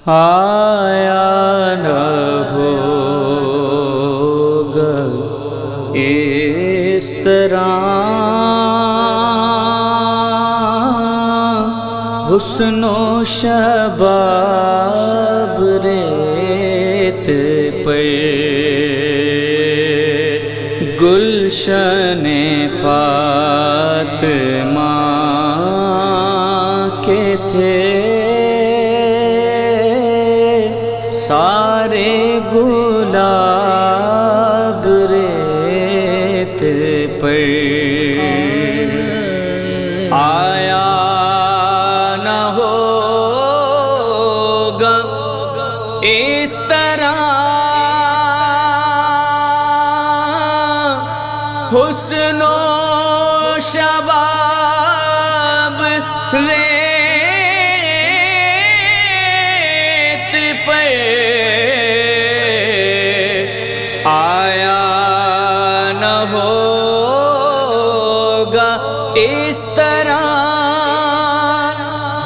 آیا نہ ہوگا اس طرح حسن و شباب ریت پر گلشن فاطمہ کے تھے سارے گلاب ریت پر آیا نہ ہوگا اس طرح حسن و شباب ریت پر آیا نہ ہوگا اس طرح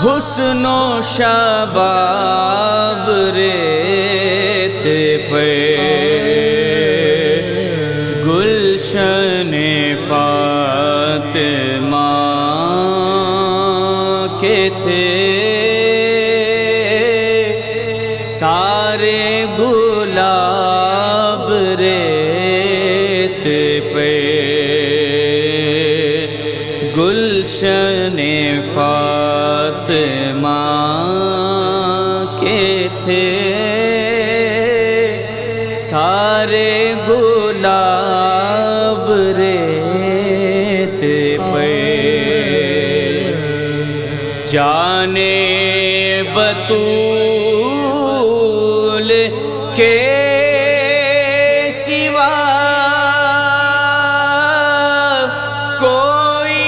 حسن و شباب ریت پر گلشن فاطمہ کے تھے سارے گلاب ریت پر گلشن فاطمہ کے تھے سارے گلاب ریت پر جانے بطول کے سوا کوئی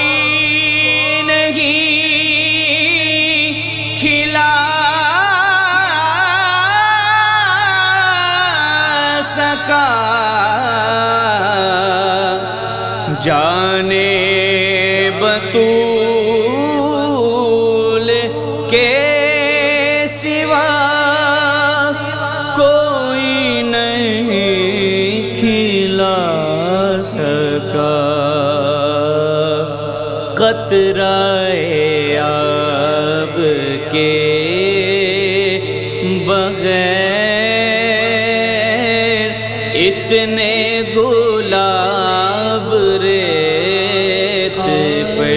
نہیں کھلا سکا جانے بطول کے سوا کوئی نہیں کھلا سکا قطرہ آب کے بغیر اتنے گلاب ریت پر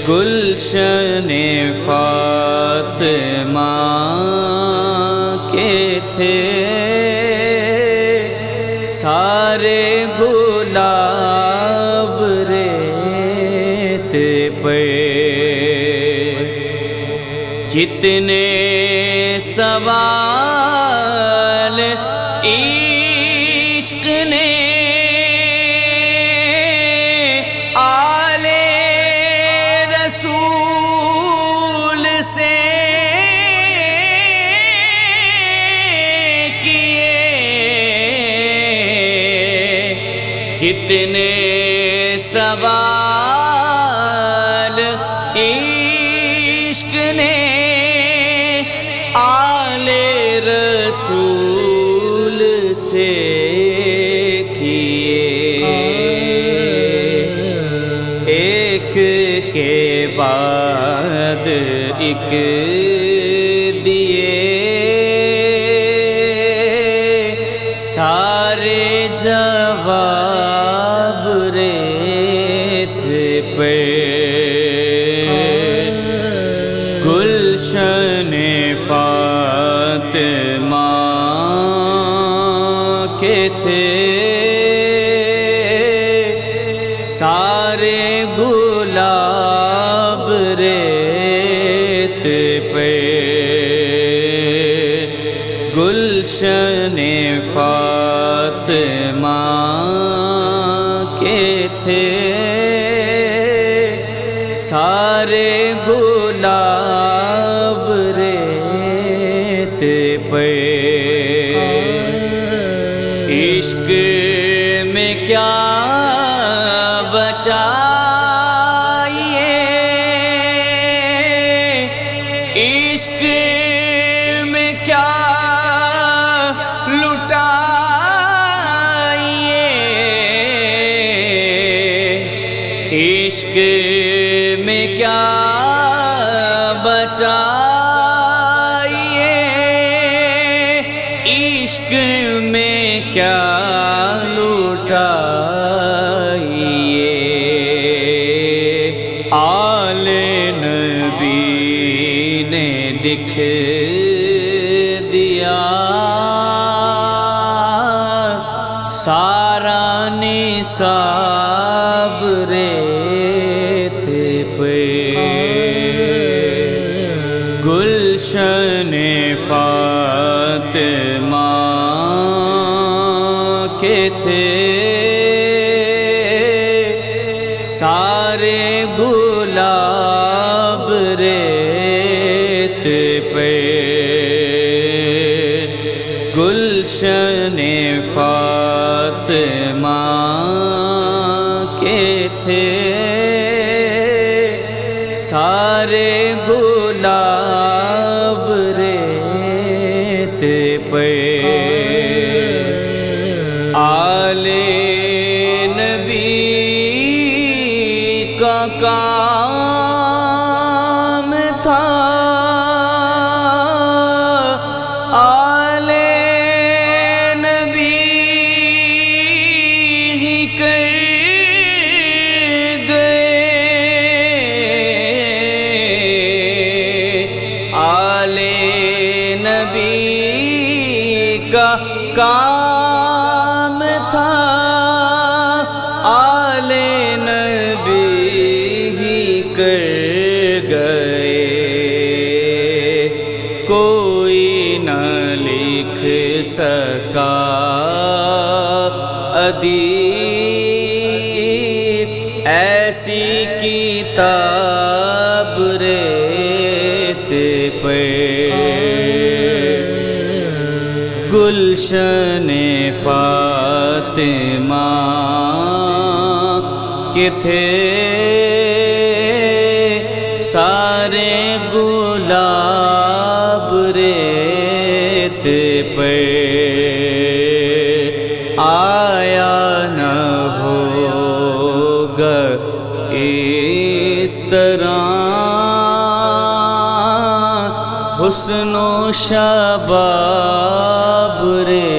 گلشن فاطمہ کے تھے سارے گلاب ریت پر جتنے سوال عشق نے آل رسول سے کیے جتنے سوال عشق نے آل رسول سے کیے ایک کے بعد ایک دیے سارے جواب ریت پر گلشن فاطمہ کے تھے سارے گلاب ریت پر گلشن فاطمہ کے تھے سارے گلاب ریت پر عشق میں کیا بچائیے عشق میں کیا لٹائیے، عشق میں کیا بچائیے، عشق میں کیا لٹائیے، آل نبی نے لکھ دیا سارا نصاب ریت پہ، گلشن فاطمہ کے تھے سارے گلاب ریت پہ، گلشن فاطمہ کے تھے سارے گلاب ریت پہ، آل نبی کا کام تھا، آل نبی ہی کر گئے، آل نبی کا کام تھا، آل نبی ہی کر گئے، کوئی نہ لکھ سکا ادیب ایسی کتاب ریت پہ، گلشن فاطمہ کے تھے سارے گلاب ریت پہ، آیا نہ ہوگا اس طرح حسن و شباب ریت